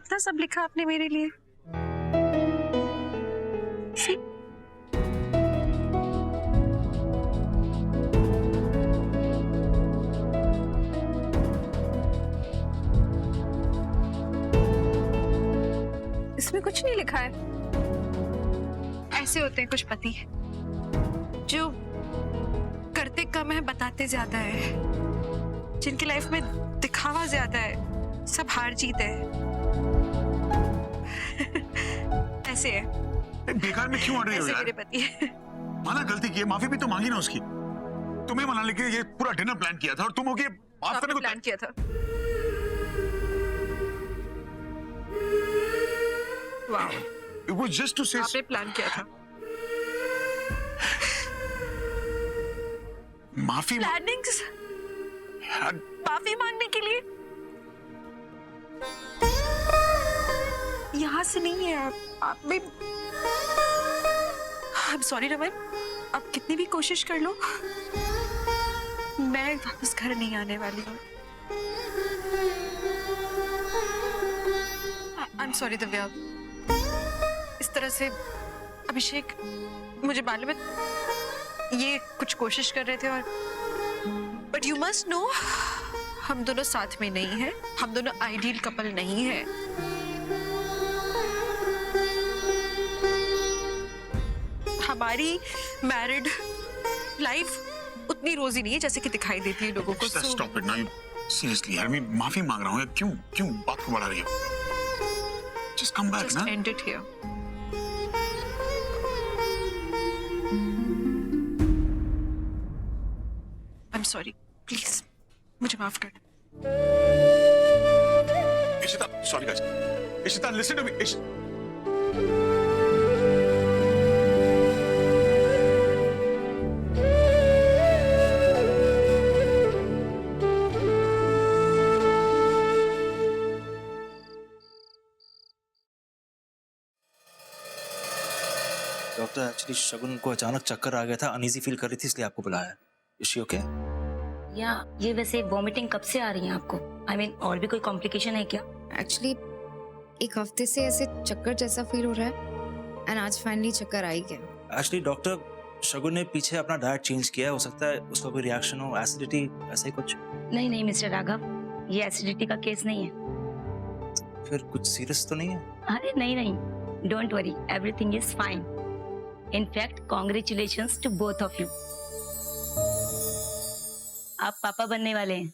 कितना सब लिखा आपने मेरे लिए। See? इसमें कुछ नहीं लिखा है। ऐसे होते हैं कुछ पति जो करते कम है बताते ज्यादा है, जिनकी लाइफ में दिखावा ज्यादा है, सब हार जीत है। ऐसे है। बेकार में क्यों अड़ रही हो यार? मेरे पति है। माना गलती की है, माफी भी तो मांगी ना उसकी। तुम्हें मनाने के लिए ये पूरा डिनर प्लान किया था और तुम हो गए माफ करने को प्लान किया था। वाह, It was just to say आपने प्लान किया था। माफी प्लानिंग्स यार, माफी मांगने के लिए यहाँ से नहीं है। आप में I'm sorry रमन, आप कितनी भी कोशिश कर लो, मैं वापस घर नहीं आने वाली हूँ। I'm sorry दिव्या, इस तरह से अभिषेक, मुझे मालूम है ये कुछ कोशिश कर रहे थे और बट यू मस्ट नो, हम दोनों साथ में नहीं हैं, हम दोनों आइडियल कपल नहीं हैं। हमारी मैरिड लाइफ उतनी रोजी नहीं है जैसे कि दिखाई देती है लोगों को। स्टॉप इट नाउ, सीरियसली यार, मैं माफी मांग रहा हूँ यार, क्यों बात को बढ़ा रही हो? जस्ट कम बैक ना। And it here. I am sorry, please मुझे माफ कर। Ishita, sorry guys. Ishita, listen to me. Doctor, actually Shagun को अचानक चक्कर आ गया था, अनईजी फील कर रही थी, इसलिए आपको बुलाया। Is she okay? या ये वैसे वॉमिटिंग कब से आ रही है आपको? आई मीन और भी कोई कॉम्प्लिकेशन है क्या? एक्चुअली एक हफ्ते से ऐसे चक्कर जैसा फील हो रहा है एंड आज फाइनली चक्कर आ ही गया। एक्चुअली डॉक्टर, शगुन ने पीछे अपना डाइट चेंज किया है, हो सकता है उसका कोई रिएक्शन हो, एसिडिटी ऐसा ही कुछ। नहीं नहीं मिस्टर राघव, ये एसिडिटी का केस नहीं है। फिर कुछ सीरियस तो नहीं है? अरे नहीं नहीं, don't worry, everything is fine. In fact congratulations to both of you, आप पापा बनने वाले हैं।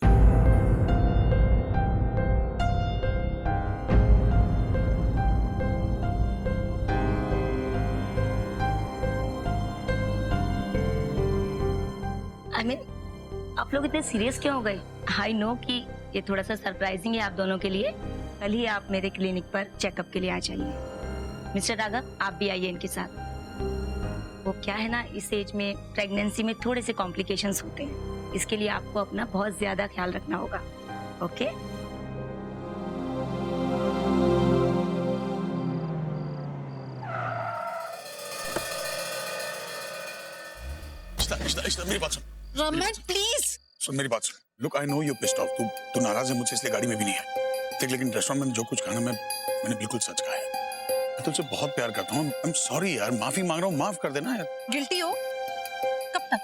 आई मीन आप लोग इतने सीरियस क्यों हो गए? आई नो कि ये थोड़ा सा सरप्राइजिंग है आप दोनों के लिए। कल ही आप मेरे क्लिनिक पर चेकअप के लिए आ जाइए। मिस्टर राघव, आप भी आइए इनके साथ। वो क्या है ना, इस एज में प्रेगनेंसी में थोड़े से कॉम्प्लिकेशंस होते हैं, इसके लिए आपको अपना बहुत ज्यादा ख्याल रखना होगा। ओके? इशिता, मेरी बात सुन। रमन प्लीज। सुन मेरी बात सुन। Look, I know you pissed off, तू नाराज है मुझसे, इसलिए गाड़ी में भी नहीं है। देख, लेकिन रेस्टोरेंट में जो कुछ कहा ना, मैंने बिल्कुल सच कहा है। मैं तुझसे बहुत प्यार करता हूँ। आई एम सॉरी यार, माफी मांग रहा हूँ, माफ कर देना यार। गिल्टी हो? कब तक?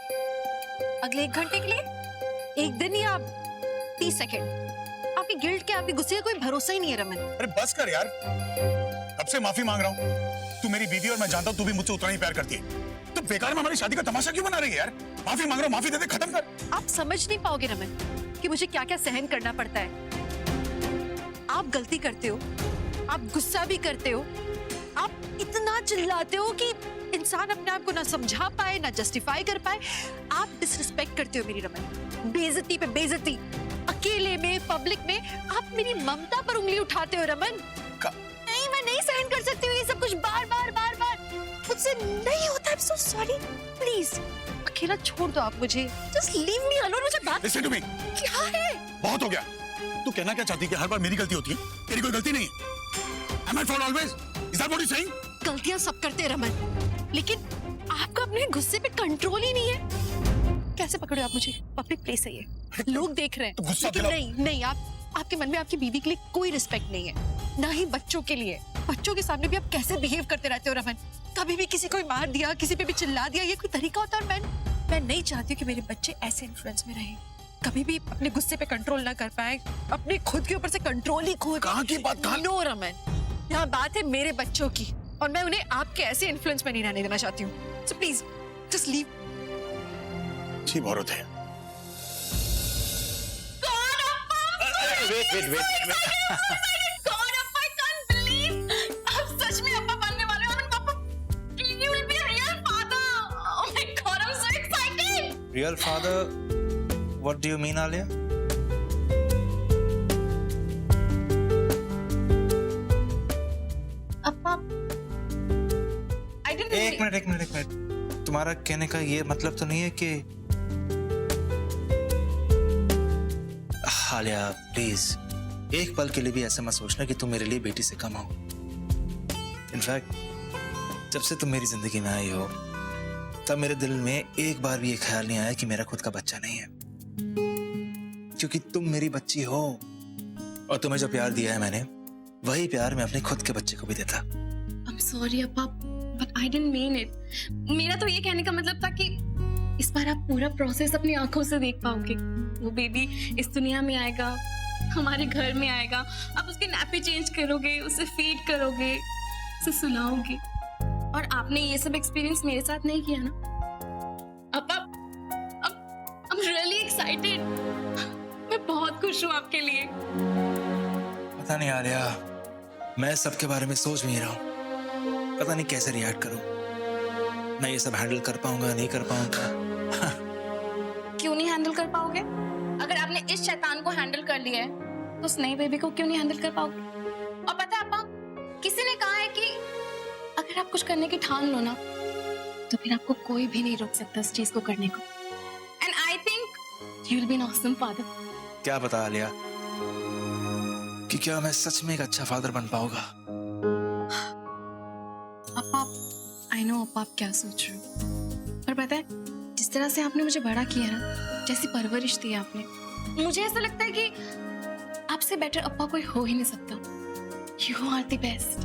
अगले 1 घंटे के लिए? 1 दिन या 30 सेकेंड? आपकी गिल्ट के, आपके गुस्से का कोई भरोसा ही नहीं है रमन। अरे बस कर यार, कब से माफी मांग रहा हूँ। तू मेरी बीवी और मैं जानता हूँ तू भी मुझसे उतना ही प्यार करती है, तो बेकार में हमारी शादी का तमाशा क्यों बना रही है यार? माफी मांग रहा हूँ, माफी दे दे, खत्म कर। आप समझ नहीं पाओगे रमन कि मुझे क्या क्या सहन करना पड़ता है। आप गलती करते हो, आप गुस्सा भी करते हो, आप इतना चिल्लाते हो कि इंसान अपने आप को ना समझा पाए ना जस्टिफाई कर पाए। आप डिसरिस्पेक्ट करते हो मेरी रमन, बेइज्जती पे बेइज्जती, अकेले में, पब्लिक में आप मेरी ममता पर उंगली उठाते हो रमन। नहीं, मैं नहीं सहन कर सकती हूँ ये सब कुछ बार बार बार बार, मुझसे नहीं होता। I'm so sorry, प्लीज अकेला छोड़ दो आप मुझे, जस्ट लीव मी अलोन। मुझे बात Listen to me. क्या है? बहुत हो गया। तू कहना क्या चाहती है कि हर बार मेरी गलती होती है? तेरी कोई गलती नहीं है। Am I fault always? Is that what you're saying? गलतियां सब करते हैं रमन, लेकिन आपको अपने गुस्से पे कंट्रोल ही नहीं है। कैसे पकड़ो आप मुझे? पब्लिक प्लेस है ये, लोग देख रहे हैं। तो गुस्सा लेकिन दिलाओ। नहीं नहीं, आपके मन में आपकी बीवी के लिए कोई रिस्पेक्ट नहीं है। ना ही बच्चों के लिए। बच्चों के सामने भी आप कैसे बिहेव करते रहते हो रमन? कभी भी किसी को मार दिया, किसी पे भी चिल्ला दिया, ये कोई तरीका होता है? और मैं नहीं चाहती कि मेरे बच्चे ऐसे इन्फ्लुएंस में रहें, कभी भी अपने गुस्से पे कंट्रोल ना कर पाए, अपने खुद के ऊपर से कंट्रोल ही खो। कहाँ की बात? नो रमन, यहाँ बात है मेरे बच्चों की, और मैं उन्हें आपके ऐसे इन्फ्लुएंस में नहीं रहने देना चाहती हूँ। So please just leave. अच्छी औरत है। Real father? What do you mean, Alia? एक मिनट। तुम्हारा कहने का ये मतलब तो नहीं है कि आलिया प्लीज एक पल के लिए भी ऐसा मत सोचना कि तुम मेरे लिए बेटी से कम हो। इनफैक्ट जब से तुम मेरी जिंदगी में आई हो तब मेरे दिल में एक बार भी ये ख्याल नहीं आया कि मेरा खुद का बच्चा नहीं है, क्योंकि तुम मेरी बच्ची हो और तुम्हें जो प्यार दिया है मैंने वही प्यार मैं अपने खुद के बच्चे को भी देता। I'm sorry Appa, but I didn't mean it. मेरा तो ये कहने का मतलब था कि इस बार आप पूरा प्रोसेस अपनी आंखों से देख पाओगे। वो बेबी इस दुनिया में आएगा, हमारे घर में आएगा, आप उसके नैपी चेंज करोगे, उसे फीड करोगे, उसे सुलाओगे, और आपने ये सब एक्सपीरियंस मेरे साथ नहीं किया ना। अप्पा, I'm really excited. मैं बहुत खुश हूँ आपके लिए। पता नहीं आलिया, मैं सबके बारे में सोच नहीं रहा हूँ, पता नहीं कैसे रिएक्ट करूं। मैं ये सब हैंडल कर पाऊंगा नहीं कर पाऊंगा। क्यों नहीं हैंडल कर पाओगे? अगर आपने इस शैतान को हैंडल कर लिया है तो उस नई बेबी को क्यों नहीं हैंडल कर पाओगे? और पता है अप्पा, किसी ने कहा है कि अगर आप कुछ करने की ठान लो ना तो फिर आपको कोई भी नहीं रोक सकता उस चीज को करने को। And I think you will be an awesome father. क्या पता आलिया कि क्या मैं सच में एक अच्छा फादर बन पाऊंगा। आई नो अप्पा आप क्या सोच रहे हो, पर पता है जिस तरह से आपने मुझे बड़ा किया ना, जैसी परवरिश दी आपने, मुझे ऐसा लगता है कि आपसे बेटर अप्पा कोई हो ही नहीं सकता। You are the best.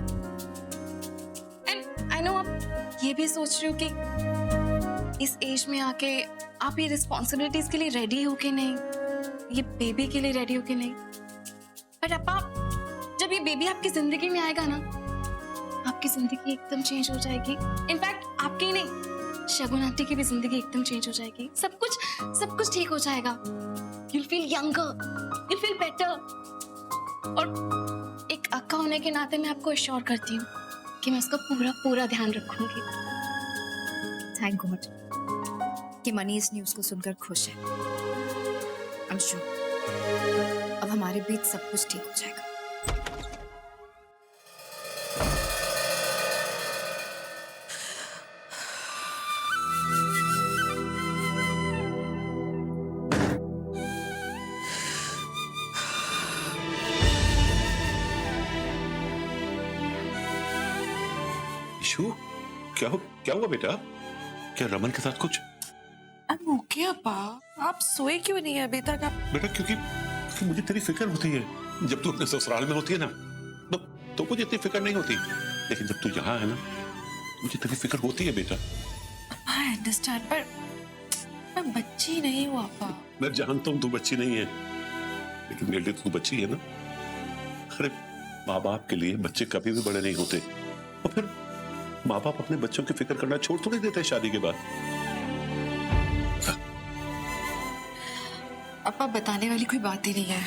And I know आप ये भी सोच रहे हो कि इस एज में आके आप ये रिस्पॉन्सिबिलिटीज के लिए रेडी हो कि नहीं, ये बेबी के लिए रेडी हो कि नहीं। पर अप्पा जब ये बेबी आपकी जिंदगी में आएगा ना, आपकी जिंदगी एकदम चेंज हो जाएगी। इनफैक्ट आपकी ही नहीं, शगुन आंटी की भी जिंदगी एकदम चेंज हो जाएगी। सब कुछ ठीक हो जाएगा। You'll feel younger, you'll feel better। और एक अक्का होने के नाते मैं आपको एश्योर करती हूँ कि मैं उसका पूरा ध्यान रखूंगी। थैंक गॉड कि मनी इस न्यूज़ को सुनकर खुश है। आई एम श्योर अब हमारे बीच सब कुछ ठीक हो जाएगा। इशू, क्या हुआ बेटा? क्या रमन के साथ कुछ? अब ओके अप्पा, आप सोए क्यों नहीं है अभी तक? आप बेटा क्योंकि मुझे तेरी फिक्र होती है। जब तू अपने ससुराल में होती है ना तो मुझे इतनी फिक्र नहीं होती, लेकिन जब तू यहाँ है ना मुझे तेरी फिक्र होती है बेटा। आई अंडरस्टैंड, पर मैं बच्ची नहीं हूँ अप्पा। मैं जानता हूँ तू बच्ची नहीं है, लेकिन मेरे लिए तू बच्ची है ना। अरे माँ बाप के लिए बच्चे कभी भी बड़े नहीं होते, और फिर माँ बाप अपने बच्चों की फिक्र करना छोड़ थोड़ी देते शादी के बाद। अप्पा बताने वाली कोई बात ही नहीं है।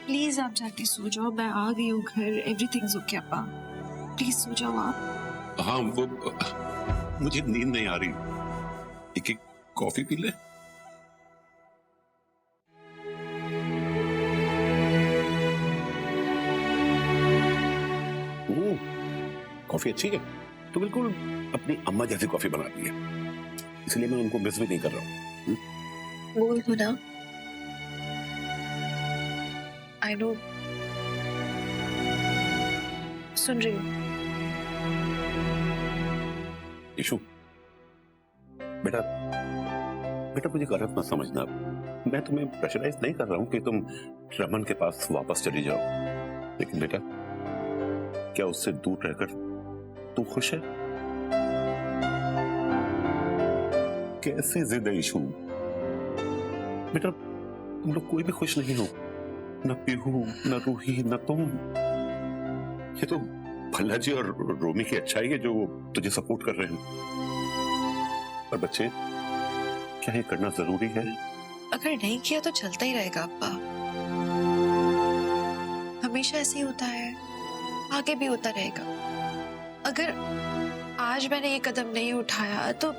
प्लीज आप जाके सो जाओ, मैं आ गई हूँ घर, everything is okay Appa, please so जाओ आप। हाँ वो मुझे नींद नहीं आ रही, एक कॉफी पी ले। कॉफी अच्छी है, तो बिल्कुल अपनी अम्मा जैसी कॉफी बनाती है, इसलिए मैं उनको मिस भी नहीं कर रहा हूँ। बोल दो ना। आई नो, सुन रही हूँ। इशू बेटा मुझे गलत मत समझना, मैं तुम्हें प्रेशराइज नहीं कर रहा हूँ कि तुम रमन के पास वापस चली जाओ। लेकिन बेटा, क्या उससे दूर रहकर तू खुश है? कैसी जिद है ईशु? बेटा, तुम लोग कोई भी खुश नहीं हो, न पीहू, न रूही, न तुम। ये तो भल्ला जी और रोमी की अच्छाई है जो तुझे सपोर्ट कर रहे हैं। पर बच्चे, क्या ये करना जरूरी है? अगर नहीं किया तो चलता ही रहेगा अब्बा। हमेशा ऐसे ही होता है, आगे भी होता रहेगा। अगर आज मैंने ये कदम नहीं उठाया तो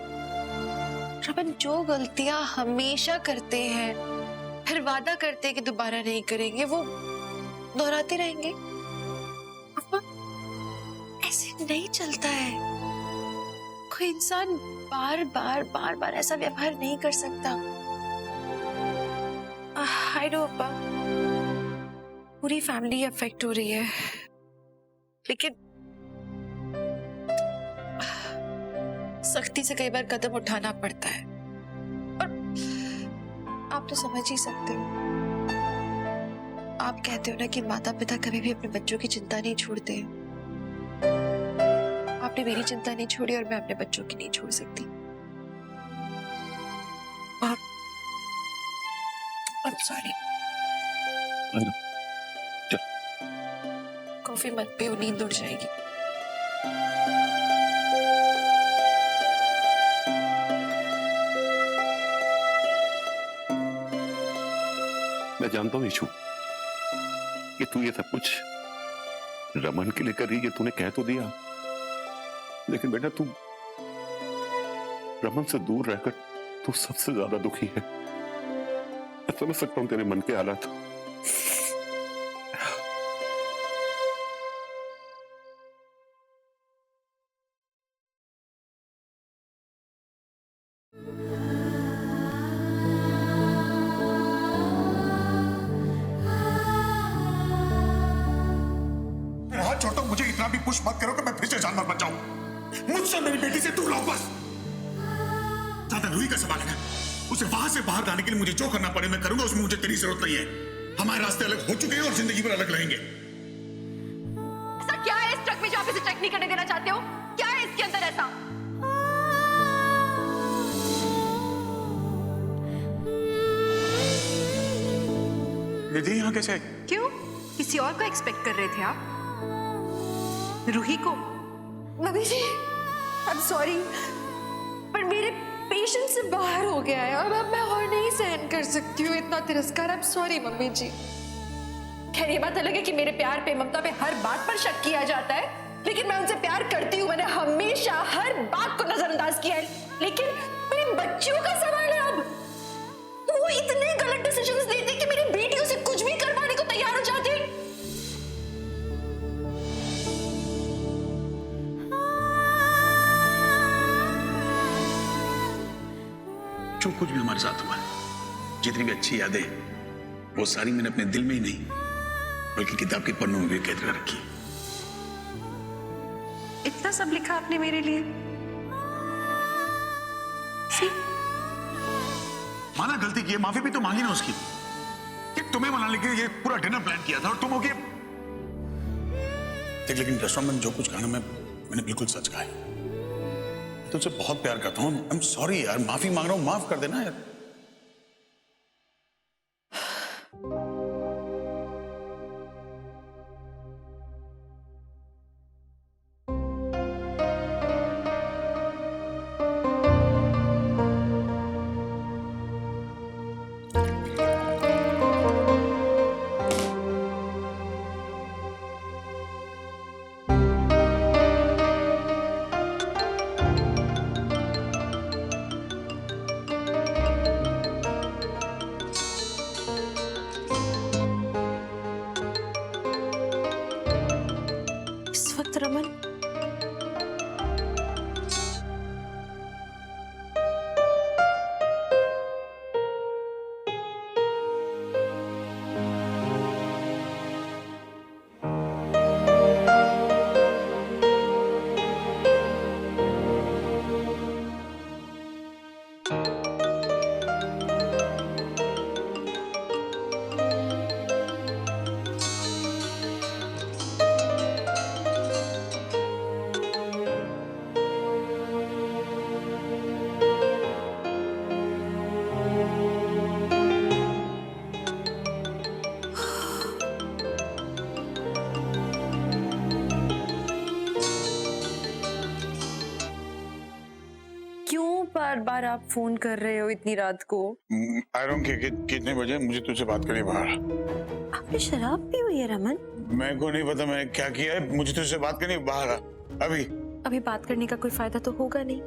रमन जो गलतियां हमेशा करते हैं, फिर वादा करते हैं कि दोबारा नहीं करेंगे, वो दोहराते रहेंगे। अब्बा, ऐसे नहीं चलता है। कोई इंसान बार बार ऐसा व्यवहार नहीं कर सकता। आई नो अब्बा, पूरी फैमिली अफेक्ट हो रही है, लेकिन सख्ती से कई बार कदम उठाना पड़ता है। और आप तो समझ ही सकते हो। आप कहते हो ना कि माता पिता कभी भी अपने बच्चों की चिंता नहीं छोड़ते। आपने मेरी चिंता नहीं छोड़ी और मैं अपने बच्चों की नहीं छोड़ सकती। I'm sorry। कॉफी मत पियो, नींद उड़ जाएगी। मैं जानता हूं ईशु कि तू ये सब कुछ रमन के लिए कर रही है, तूने कह तो दिया, लेकिन बेटा तू रमन से दूर रहकर तू सबसे ज्यादा दुखी है। मैं समझ सकता हूं तेरे मन के हालात। हाथ छोड़ो, मुझे इतना भी पुश मत करो कि मैं फिर से जानवर बन जाऊं। मुझसे मेरी बेटी से दूर रहो बस। ज्यादा रूही का सवाल है ना, उसे वहां से बाहर लाने के लिए मुझे जो करना पड़े मैं करूंगा, उसमें मुझे तेरी जरूरत नहीं है। हमारे रास्ते अलग हो चुके हैं और जिंदगी भर अलग रहेंगे। ऐसा क्या है इस ट्रक में जो आप इसे चेक नहीं करने देना चाहते हो? क्या है इसके अंदर ऐसा? निधि यहाँ कैसे? क्यों? किसी और को एक्सपेक्ट कर रहे थे आप? रूही को? मम्मी जी, आई एम सॉरी, पर मेरे पेशेंस से बाहर हो गया है और अब मैं और नहीं सहन कर सकती हूँ इतना तिरस्कार। आई एम सॉरी मम्मी जी। खैर ये बात अलग है कि मेरे प्यार पे, ममता पे हर बात पर शक किया जाता है, लेकिन मैं उनसे प्यार करती हूँ। मैंने हमेशा हर बात को नजरअंदाज किया है, लेकिन मेरी बच्चियों का सवाल है अब। तो वो इतने गलत डिसीजंस लेते कि मेरी बेटियों से कुछ भी करवाने को तैयार हो जाते। जो कुछ भी हमारे साथ हुआ है, जितनी भी अच्छी यादें, वो सारी मैंने अपने दिल में ही नहीं बल्कि किताब के पन्नों में भी कैद कर रखी। इतना सब लिखा आपने मेरे लिए? माना गलती की है, माफी भी तो मांगी ना उसकी कि तुम्हें मनाने के लिए ये पूरा डिनर प्लान किया था और तुम हो गए। देख, लेकिन रेस्टोरेंट में जो कुछ कहा ना, मैंने बिल्कुल सच कहा है। तुझसे बहुत प्यार करता हूँ। आई एम सॉरी यार, माफी मांग रहा हूँ, माफ कर देना यार। रमन, बार बार आप फोन कर रहे हो इतनी रात को? आई डोंट केयर कितने बजे, मुझे तुझसे बात करनी है बाहर। आपने शराब पी हुई है रमन? मैं को नहीं पता मैंने क्या किया है, मुझे तुझसे बात करनी है बाहर आ, अभी। अभी बात करने का कोई फायदा तो होगा नहीं,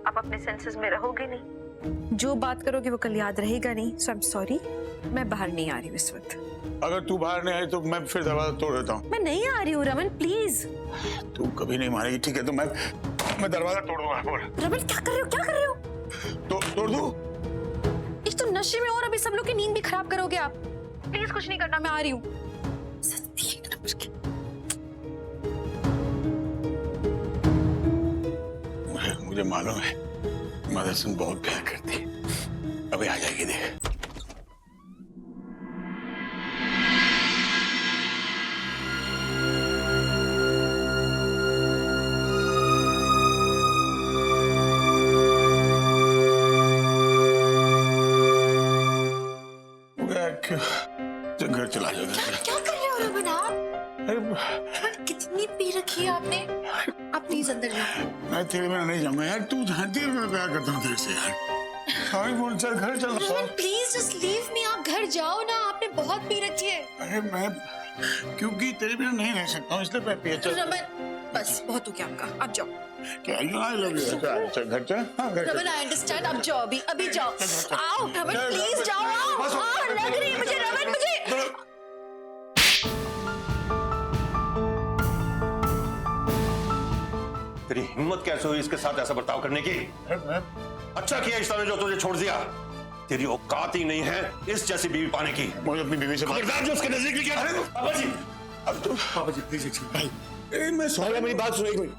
आप अपने सेंसेस में रहोगे नहीं, जो बात करोगे वो कल याद रहेगा नहीं। सो आई एम सॉरी, मैं बाहर नहीं आ रही हूँ इस वक्त। अगर तू बाहर नहीं आई तो मैं फिर दरवाजा तोड़ देता हूँ। मैं नहीं आ रही हूँ रमन, प्लीज। तू कभी नहीं मानेगी, ठीक है? तो मैं दरवाजा तोड़ दूंगा। बोल रमन क्या कर रहे हो, क्या कर रहे हो? तो तोड़ दूं? एक तो नशे में और अभी सब लोग की नींद भी खराब करोगे आप। प्लीज कुछ नहीं करना, मैं आ रही हूँ। मुझे मालूम है मदरसन बहुत प्यार करती है, अभी आ जाएगी देख। क्यों घर चला जाएगा? क्या कर रहे हो रमन आप? अरे कितनी पी रखी है आपने? आप प्लीज अंदर जाओ। मैं तेरे में नहीं जाऊंगा यार, तू जानती है मैं प्यार करता हूँ तेरे से यार। हाँ बोल, चल घर चल। Raman please just leave me, आप घर जाओ ना, आपने बहुत पी रखी है। अरे मैं क्योंकि तेरे बिना नहीं रह सकता हूँ इसलिए मैं पिया। चल रमन बस बहुत हो गया आपका, आप जाओ। क्या आई लव यू। चल घर चल। हाँ घर रमन आई अंडरस्टैंड, आप जाओ, अभी जाओ। आओ रमन प्लीज जाओ, आओ। हाँ लग रही है मुझे रमन, मुझे। तेरी हिम्मत कैसे हुई इसके साथ ऐसा बर्ताव करने की? अच्छा किया ईशा ने जो तुझे छोड़ दिया। तेरी औकात ही नहीं है इस जैसी बीवी पाने की। मुझे अपनी बीवी से खबरदार जो उसके नजदीक नहीं किया। पापा जी, अब तो पापा जी प्लीज भाई, मैं सॉरी, मेरी बात सुनी कोई।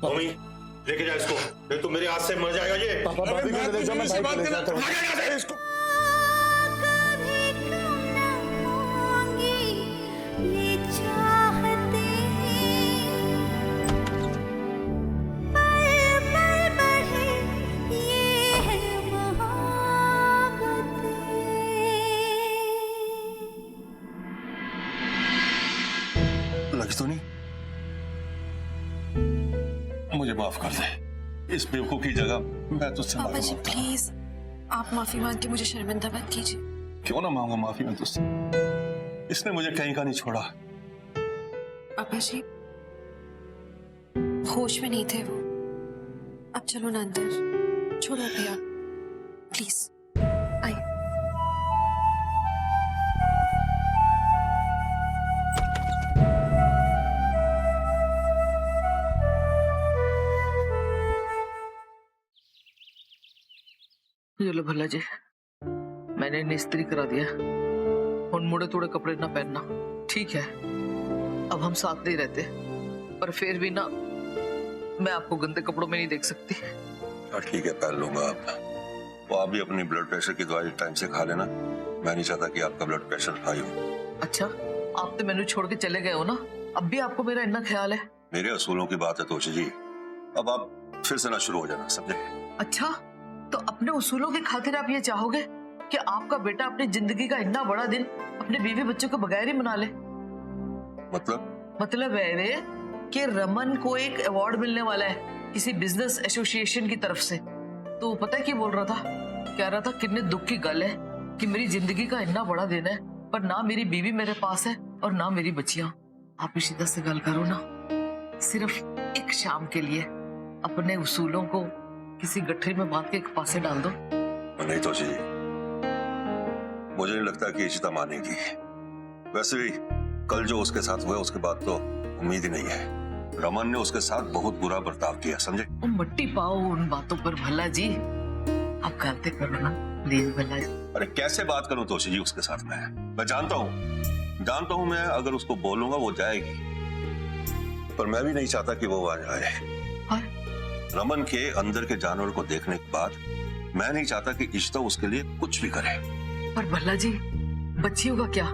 मम्मी लेके जा इसको, नहीं तो मेरे हाथ से मर जाएगा ये। पापा बात कर दे, मैं से बात कर इसको। लगी तो नहीं? मुझे माफ कर दे, इस बेवकूफ की जगह मैं तुझसे पापा माफी जी मांगता हूं। प्लीज आप माफी मांग के मुझे शर्मिंदा मत कीजिए। क्यों ना मांगू माफी मैं तुझसे? इसने मुझे कहीं का नहीं छोड़ा। पापा जी होश में नहीं थे वो, अब चलो ना अंदर, छोड़ो अभी आप प्लीज। आइए। ये लो भला जी, मैंने इन्हें इस्त्री करा दिया। उन मुड़े तोड़े कपड़े ना पहनना, ठीक है? अब हम साथ नहीं रहते, पर फिर भी ना मैं आपको गंदे कपड़ों में नहीं देख सकती। ठीक है पहन लूंगा आप। वो आप भी अपनी ब्लड प्रेशर की दवाई टाइम से खा लेना। मैं नहीं चाहता कि आपका ब्लड प्रेशर हाई हो। अच्छा, आप तो मैंने छोड़ के चले गए हो ना, अब भी आपको मेरा इतना ख्याल है? मेरे असूलों की बात है तोशी जी, अब आप फिर से ना शुरू हो जाना, समझे? अच्छा, तो अपने उसूलों की खातिर आप ये चाहोगे कि आपका बेटा अपनी जिंदगी का इतना बड़ा दिन अपने बीवी बच्चों के बगैर ही मना ले? मतलब है वे कि रमन को एक अवार्ड मिलने वाला है किसी बिजनेस एसोसिएशन की तरफ से, तो पता है क्या बोल रहा था? कह रहा था कितने दुख की गल है कि मेरी जिंदगी का इतना बड़ा दिन है पर ना मेरी बीवी मेरे पास है और ना मेरी बच्चियां। आप इसी से गल करो ना, सिर्फ एक शाम के लिए अपने उसूलों को किसी गठरी में बांध के एक पासे डाल दो। नहीं तो जी, मुझे नहीं लगता कि इशिता मानेगी। वैसे भी कल जो उसके साथ हुआ उसके बाद तो उम्मीद ही नहीं है। रमन ने उसके साथ बहुत बुरा बर्ताव किया, समझे? मट्टी पाओ उन बातों पर भला जी, आप गलती करो ना प्लीज भला जी। अरे कैसे बात करूं तोशी जी उसके साथ? मैं जानता हूं मैं अगर उसको बोलूंगा वो जाएगी, पर मैं भी नहीं चाहता कि वो आ जाए। रमन के अंदर के जानवर को देखने के बाद मैं नहीं चाहता कि इश्ता उसके लिए कुछ भी करे। पर भला जी बच्चियों का क्या?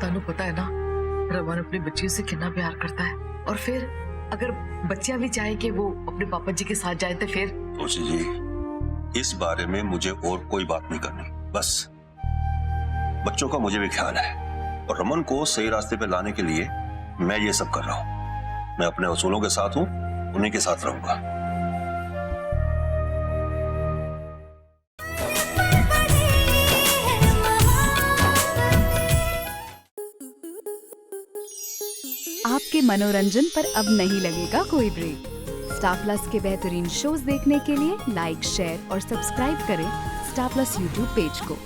तानू पता है ना रमन अपनी बच्चियों से कितना प्यार करता है, और फिर अगर बच्चियां भी चाहे कि वो अपने पापा जी के साथ जाए तो फिर? तोशी जी इस बारे में मुझे और कोई बात नहीं करनी, बस बच्चों का मुझे भी ख्याल है और रमन को सही रास्ते पे लाने के लिए मैं ये सब कर रहा हूँ। मैं अपने उसूलों के साथ हूँ, उन्हीं के साथ रहूंगा। मनोरंजन पर अब नहीं लगेगा कोई ब्रेक। स्टार प्लस के बेहतरीन शोज देखने के लिए लाइक, शेयर और सब्सक्राइब करें स्टार प्लस यूट्यूब पेज को।